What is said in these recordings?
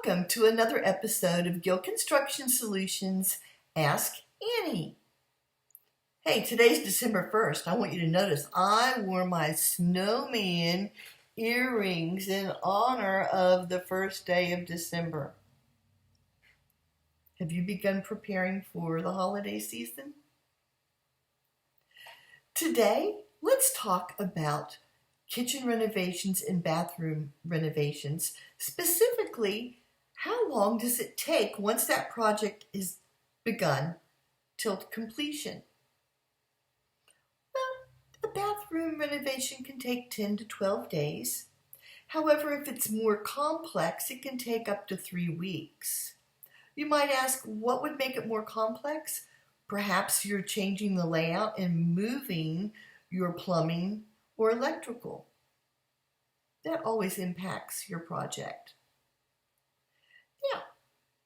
Welcome to another episode of Gill Construction Solutions Ask Annie. Hey, today's December 1st. I want you to notice I wore my snowman earrings in honor of the first day of December. Have you begun preparing for the holiday season? Today, let's talk about kitchen renovations and bathroom renovations. Specifically, how long does it take once that project is begun till completion? Well, a bathroom renovation can take 10 to 12 days. However, if it's more complex, it can take up to 3 weeks. You might ask, what would make it more complex? Perhaps you're changing the layout and moving your plumbing or electrical. That always impacts your project. Now,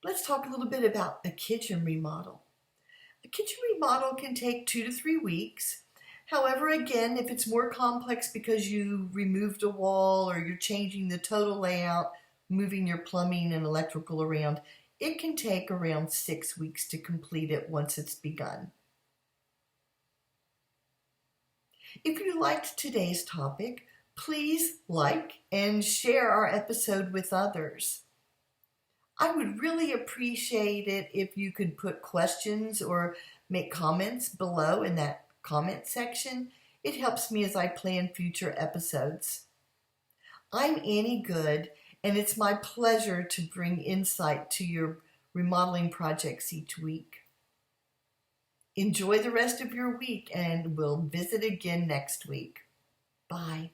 let's talk a little bit about a kitchen remodel. A kitchen remodel can take 2 to 3 weeks. However, again, if it's more complex because you removed a wall or you're changing the total layout, moving your plumbing and electrical around, it can take around 6 weeks to complete it once it's begun. If you liked today's topic, please like and share our episode with others. I would really appreciate it if you could put questions or make comments below in that comment section. It helps me as I plan future episodes. I'm Annie Good, and it's my pleasure to bring insight to your remodeling projects each week. Enjoy the rest of your week, and we'll visit again next week. Bye.